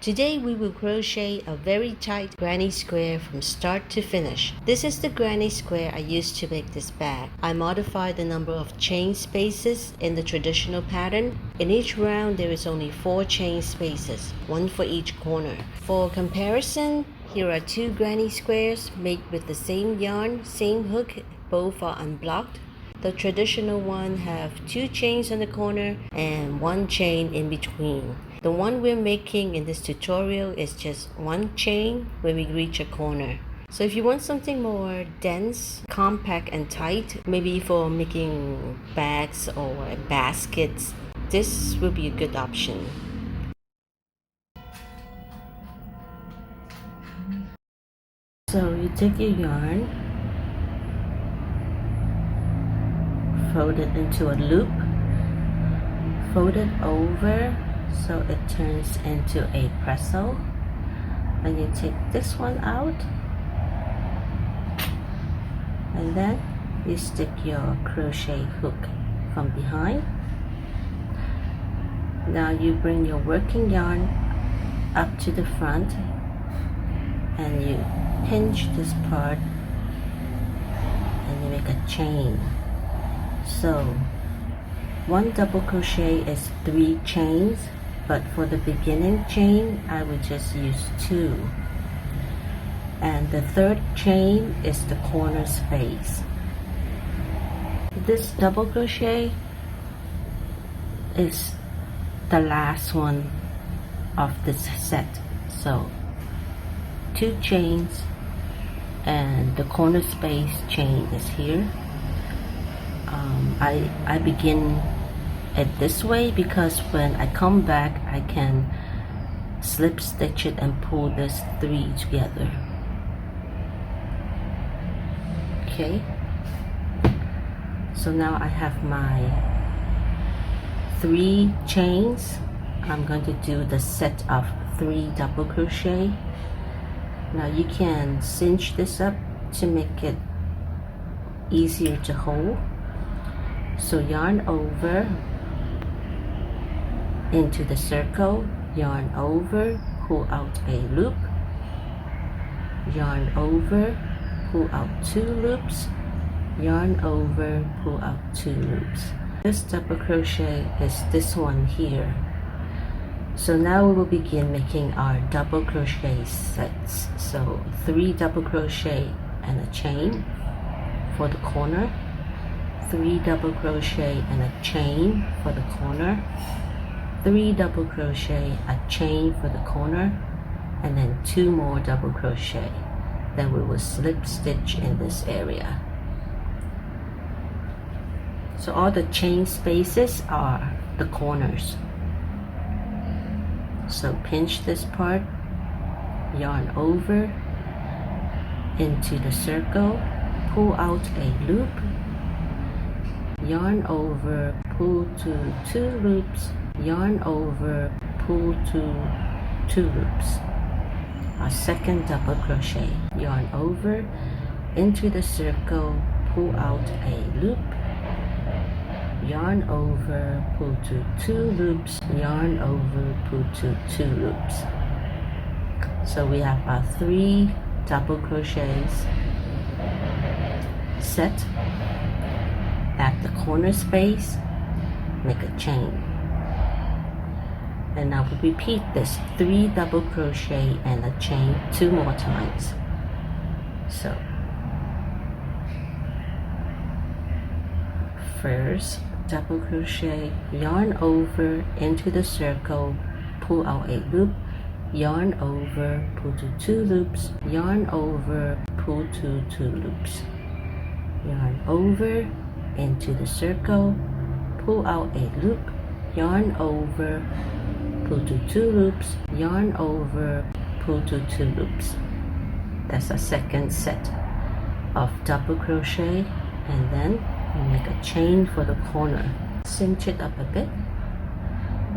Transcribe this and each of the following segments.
Today we will crochet a very tight granny square from start to finish. This is the granny square I used to make this bag. I modified the number of chain spaces in the traditional pattern. In each round there is only 4 chain spaces, one for each corner. For comparison, here are 2 granny squares made with the same yarn, same hook, both are unblocked. The traditional one have 2 chains on the corner and 1 chain in between. The one we're making in this tutorial is just 1 chain when we reach a corner. So if you want something more dense, compact and tight, maybe for making bags or baskets, this will be a good option. So you take your yarn, fold it into a loop, fold it over so it turns into a pretzel, and you take this one out, and then you stick your crochet hook from behind. Now you bring your working yarn up to the front and you pinch this part and you make a chain. So 1 double crochet is 3 chains, but for the beginning chain I would just use 2, and the 3rd chain is the corner space. This double crochet is the last one of this set, so 2 chains and the corner space chain is here. I begin it this way because when I come back I can slip stitch it and pull this 3 together. Okay, so now I have my 3 chains. I'm going to do the set of 3 double crochet. Now you can cinch this up to make it easier to hold. So yarn over into the circle, yarn over, pull out a loop, yarn over, pull out 2 loops, yarn over, pull out 2 loops. This double crochet is this one here. So now we will begin making our double crochet sets. So 3 double crochet and a chain for the corner, 3 double crochet and a chain for the corner, 3 double crochet, a chain for the corner, and then 2 more double crochet. Then we will slip stitch in this area. So all the chain spaces are the corners. So pinch this part, yarn over into the circle, pull out a loop, yarn over, pull to 2 loops, yarn over, pull to 2 loops. Our second double crochet, yarn over into the circle, pull out a loop, yarn over, pull to 2 loops, yarn over, pull to 2 loops. So we have our 3 double crochets set at the corner space, make a chain. And now we repeat this 3 double crochet and a chain 2 more times. So first double crochet, yarn over into the circle, pull out a loop, yarn over, pull to 2 loops, yarn over, pull to 2 loops, yarn over into the circle, pull out a loop, yarn over, pull to 2 loops, yarn over, pull to 2 loops. That's a second set of double crochet, and then we make a chain for the corner. Cinch it up a bit,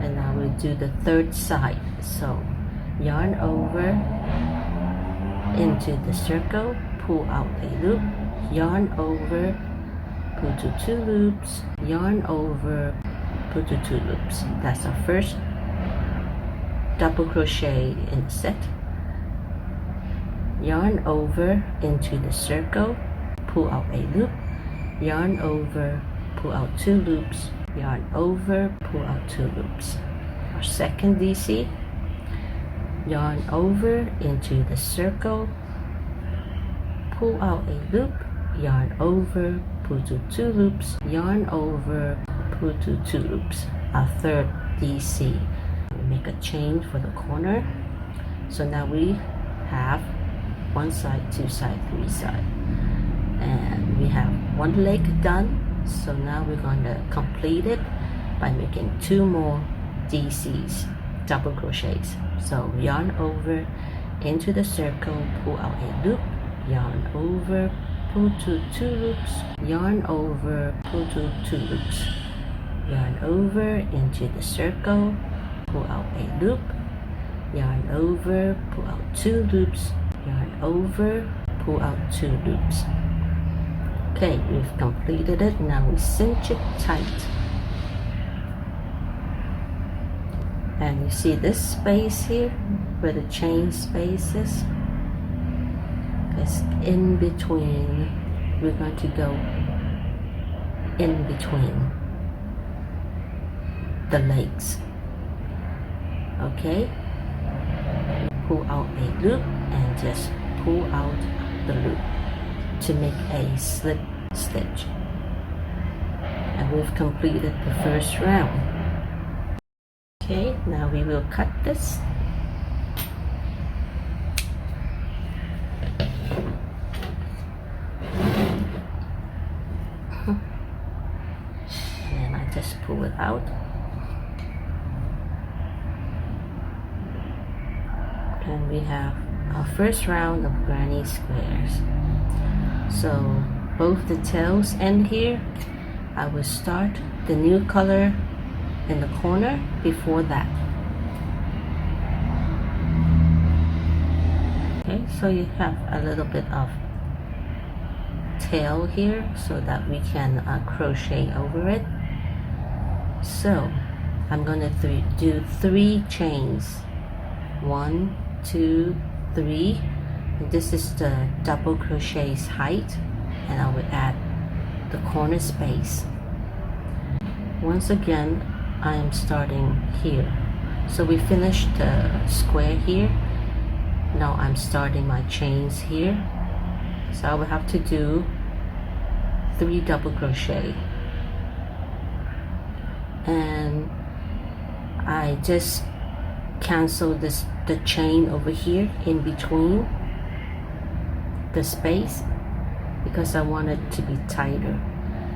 and now we'll do the 3rd side. So yarn over into the circle, pull out a loop, yarn over, pull to 2 loops, yarn over, pull to 2 loops. That's our first double crochet in the set, yarn over into the circle, pull out a loop, yarn over, pull out 2 loops, yarn over, pull out 2 loops. Our second DC, yarn over into the circle, pull out a loop, yarn over, pull to 2 loops, yarn over, pull to 2 loops. Our third DC, we make a chain for the corner. So now we have 1 side, 2 side, 3 side, and we have 1 leg done. So now we're going to complete it by making 2 more DCs, double crochets. So yarn over into the circle, pull out a loop, yarn over, pull to 2 loops, yarn over, pull to 2 loops, yarn over into the circle, pull out a loop, yarn over, pull out 2 loops, yarn over, pull out 2 loops. Okay, we've completed it. Now we cinch it tight. And you see this space here where the chain space is? It's in between. We're going to go in between the legs. Okay? Pull out a loop and just pull out the loop to make a slip stitch. And we've completed the first round. Okay, now we will cut this. And I just pull it out. And we have our first round of granny squares. So both the tails end here. I will start the new color in the corner before that. Okay, so you have a little bit of tail here so that we can crochet over it. So I'm going to do 3 chains. 1, 2, 3. And this is the double crochet's height, and I will add the corner space. Once again, I am starting here. So we finished the square here. Now I'm starting my chains here. So I will have to do 3 double crochet. And I just cancel the chain over here in between the space because I want it to be tighter.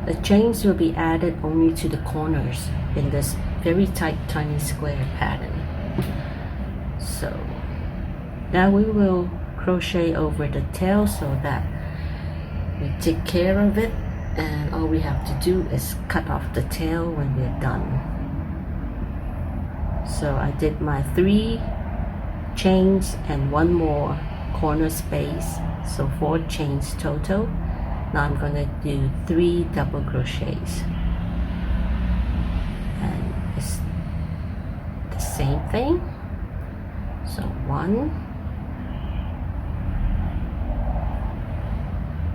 The chains will be added only to the corners in this very tight tiny square pattern. So now we will crochet over the tail so that we take care of it, and all we have to do is cut off the tail when we're done. So I did my 3 chains and 1 more corner space, so 4 chains total. Now I'm going to do 3 double crochets, and it's the same thing. So 1,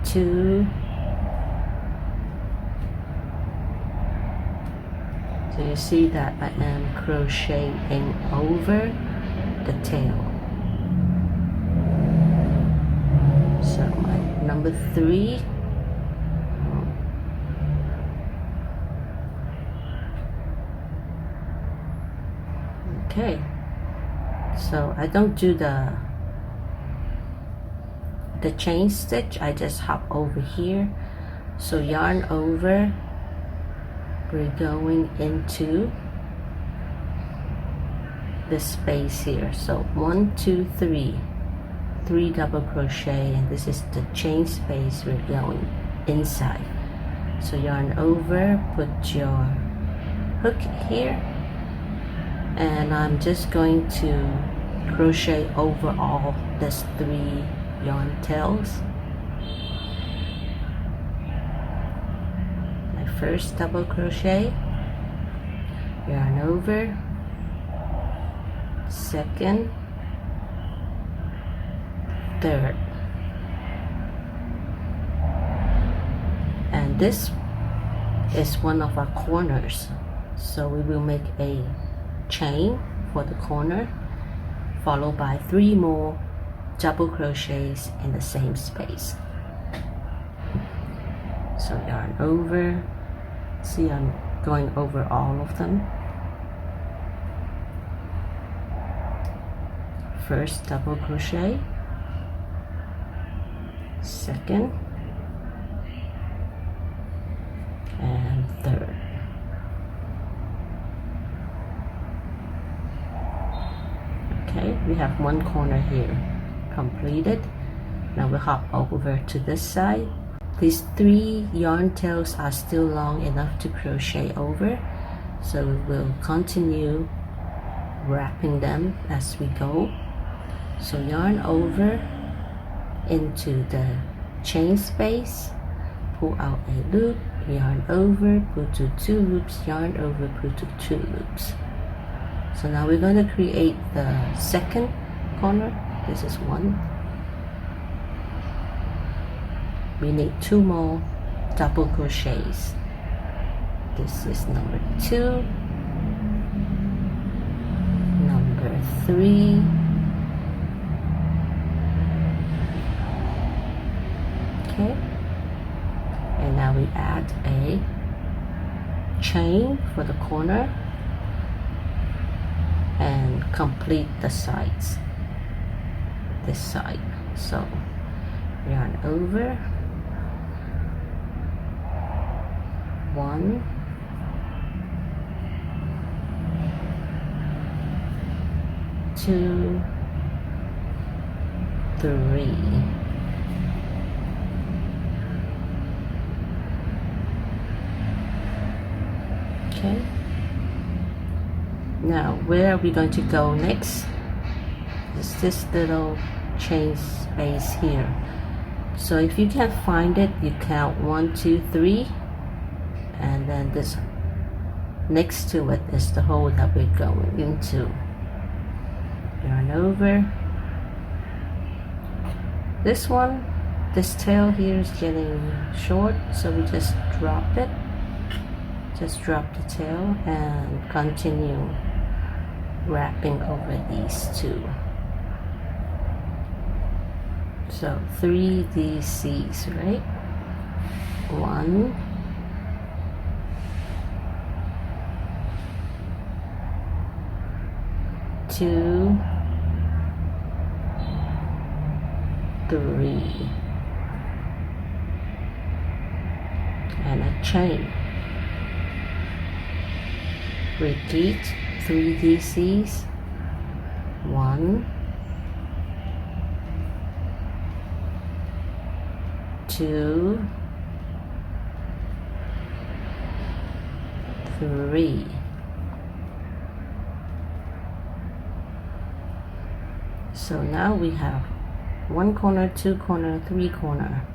2, so you see that I am crocheting over the tail. So my number 3, okay, so I don't do the chain stitch, I just hop over here. So yarn over, we're going into the space here. So 1, 2, 3 double crochet, and this is the chain space we're going inside. So yarn over, put your hook here, and I'm just going to crochet over all these 3 yarn tails. My first double crochet, yarn over, second, third, and this is one of our corners, so we will make a chain for the corner followed by 3 more double crochets in the same space. So yarn over, see I'm going over all of them. First double crochet, second, and third. Okay, we have one corner here completed. Now we'll hop over to this side. These 3 yarn tails are still long enough to crochet over, so we will continue wrapping them as we go. So yarn over into the chain space, pull out a loop, yarn over, pull to 2 loops, yarn over, pull to 2 loops. So now we're going to create the second corner. This is 1. We need 2 more double crochets. This is number 2, number 3, okay, and now we add a chain for the corner and complete the sides, this side. So yarn over, 1, 2, 3. Okay. Now where are we going to go next? Is this little chain space here. So if you can't find it, you count 1, 2, 3, and then this next to it is the hole that we're going into. Yarn over. This one, this tail here is getting short, so we just drop it. Just drop the tail and continue wrapping over these 2. So 3 DCs, right? 1, 2, 3, and a chain. Repeat 3 DCs, 1, 2, 3. So now we have 1 corner, 2 corner, 3 corner,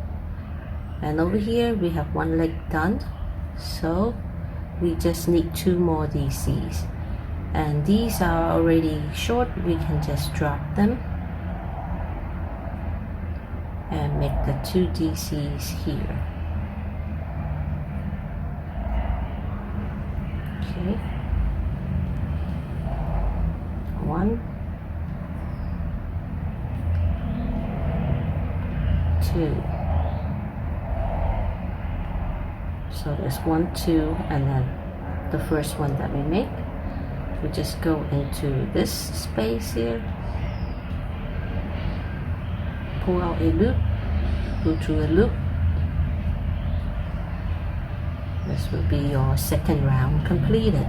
and over here we have 1 leg done. So we just need 2 more DCs, and these are already short. We can just drop them and make the 2 DCs here. Okay, 1, 2. So there's 1, 2, and then the first one that we make, we just go into this space here, pull out a loop, go through a loop. This will be your second round completed.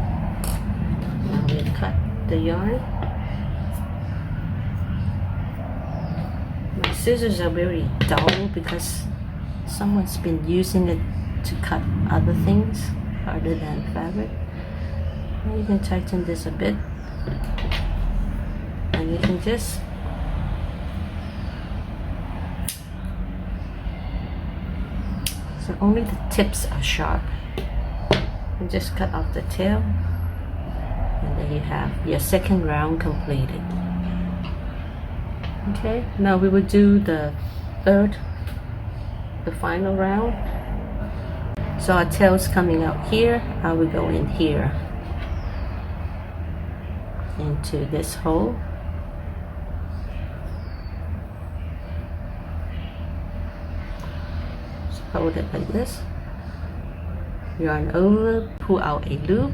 Now we cut the yarn. My scissors are very dull because someone's been using it to cut other things other than fabric. Now you can tighten this a bit, and you can just so only the tips are sharp. And just cut off the tail And there you have your second round completed. Okay, now we will do the final round. So our tail's coming out here. I will go in here into this hole. So hold it like this. Yarn over, pull out a loop,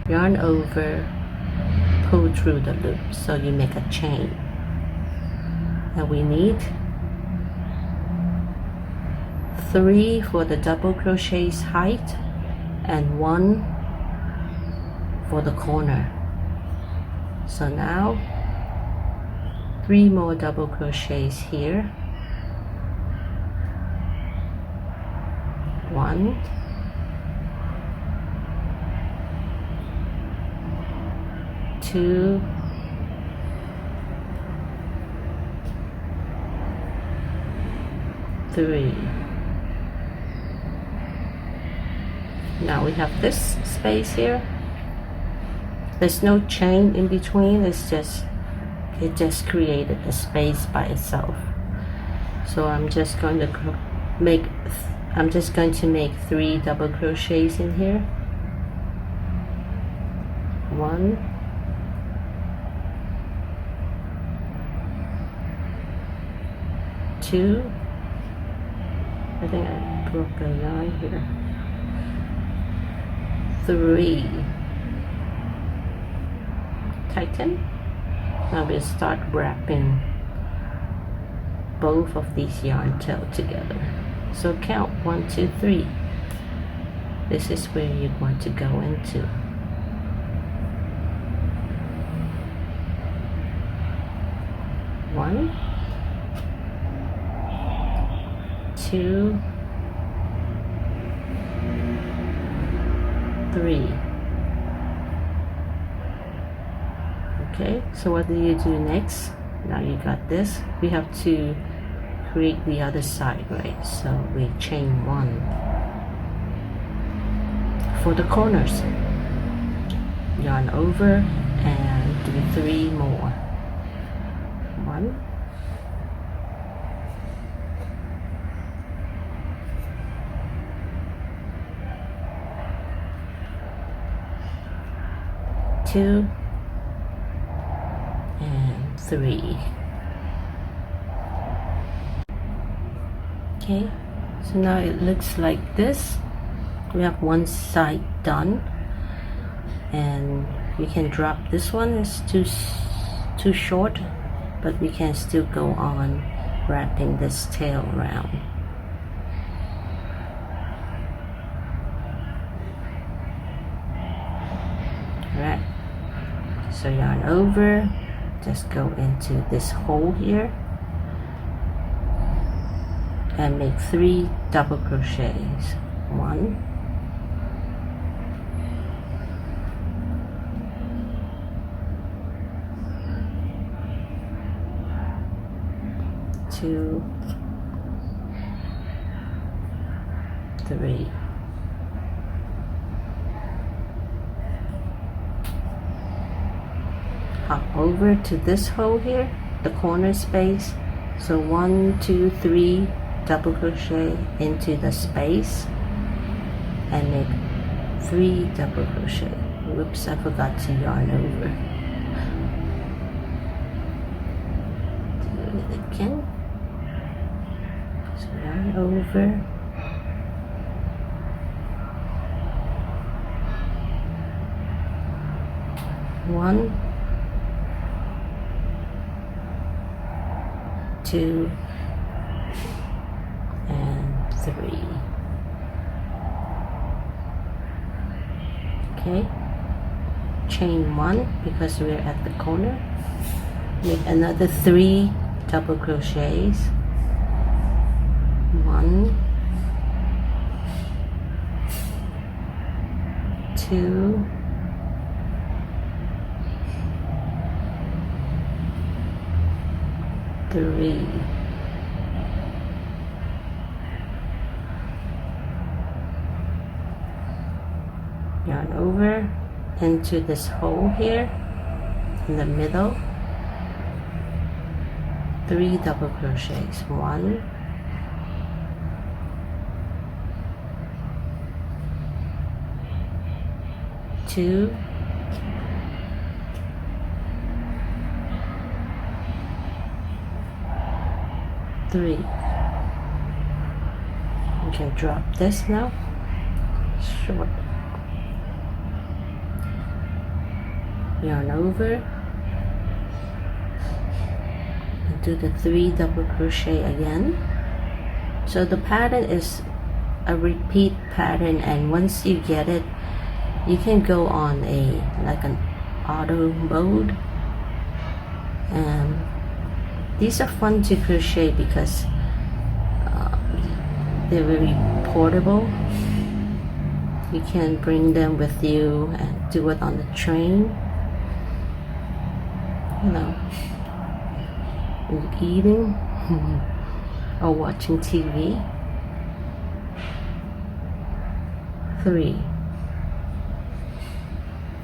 yarn over, pull through the loop, so you make a chain. And we need 3 for the double crochets height and 1 for the corner. So now 3 more double crochets here. 1, 2, 3. Now we have this space here. There's no chain in between, it just created a space by itself. So I'm just going to make 3 double crochets in here. 1, 2. I think I broke a yarn here. 3. Tighten. Now we'll start wrapping both of these yarn tails together. So count 1, 2, 3. This is where you're going to go into. 1, 2, 3. Okay, so what do you do next? Now you got this. We have to create the other side, right? So we chain 1 for the corners. Yarn over and do 3 more. 1, 2, and 3. Okay, so now it looks like this. We have one side done, and you can drop this one. It's too short, but we can still go on wrapping this tail around. Alright, so yarn over, just go into this hole here and make 3 double crochets. 1, 2, 3. Hop over to this hole here, the corner space. So 1, 2, 3 double crochet into the space and make 3 double crochet. Whoops, I forgot to yarn over. Do it again. So yarn over. 1, 2, and 3. Okay, chain 1 because we're at the corner. Make another 3 double crochets. 1, 2, 3. Yarn over into this hole here in the middle, 3 double crochets. 1, 2, 3. You can drop this now, short, yarn over, and do the 3 double crochet again. So the pattern is a repeat pattern, and once you get it, you can go on like an auto mode. And these are fun to crochet because they're very portable. You can bring them with you and do it on the train, you know, eating or watching TV. 3.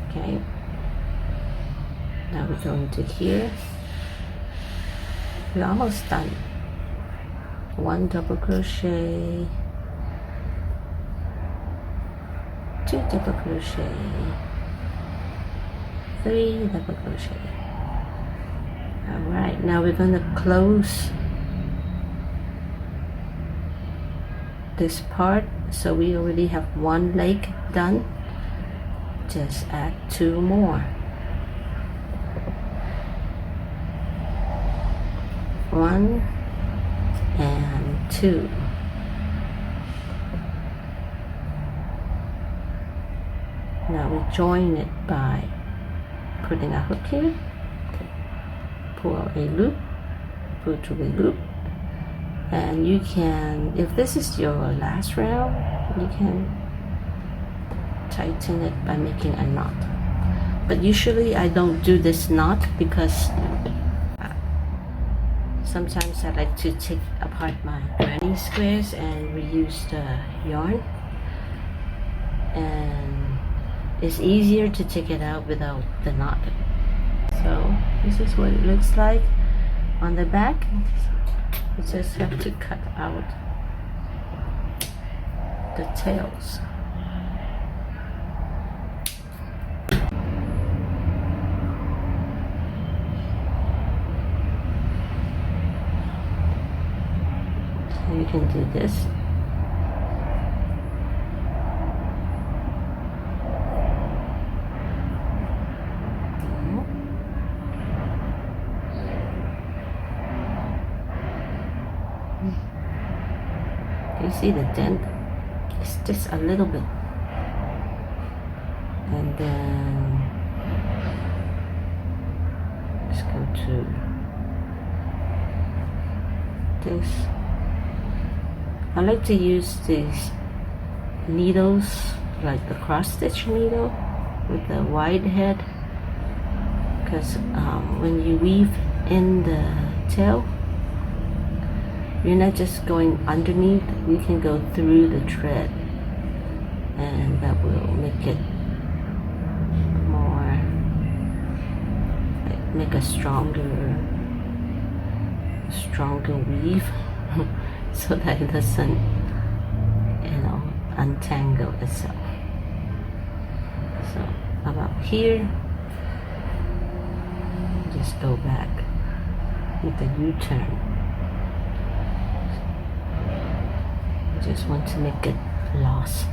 Okay, now we're going to here. We're almost done. 1 double crochet, 2 double crochet, 3 double crochet. Alright, now we're going to close this part. So we already have 1 leg done. Just add 2 more. 1 and 2. Now we join it by putting a hook here, pull out a loop, pull through a loop, and you can, if this is your last round, you can tighten it by making a knot. But usually I don't do this knot because sometimes I like to take apart my granny squares and reuse the yarn, and it's easier to take it out without the knot. So this is what it looks like on the back. You just have to cut out the tails. You can do this. You see the dent? It's just a little bit. And then let's go to this. I like to use these needles, like the cross stitch needle with the wide head, because when you weave in the tail, you're not just going underneath, you can go through the thread, and that will make it more, like, make a stronger weave so that it doesn't, you know, untangle itself. So about here, just go back with the U-turn. Just want to make it lost.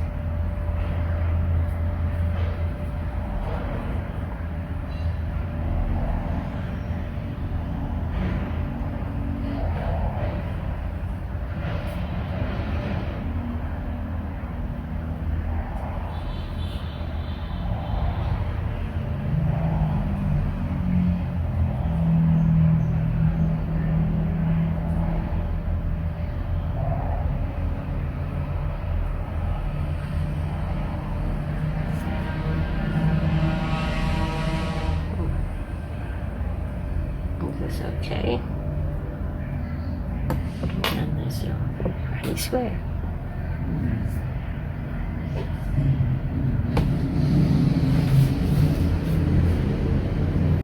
This is okay. And there's your granny square.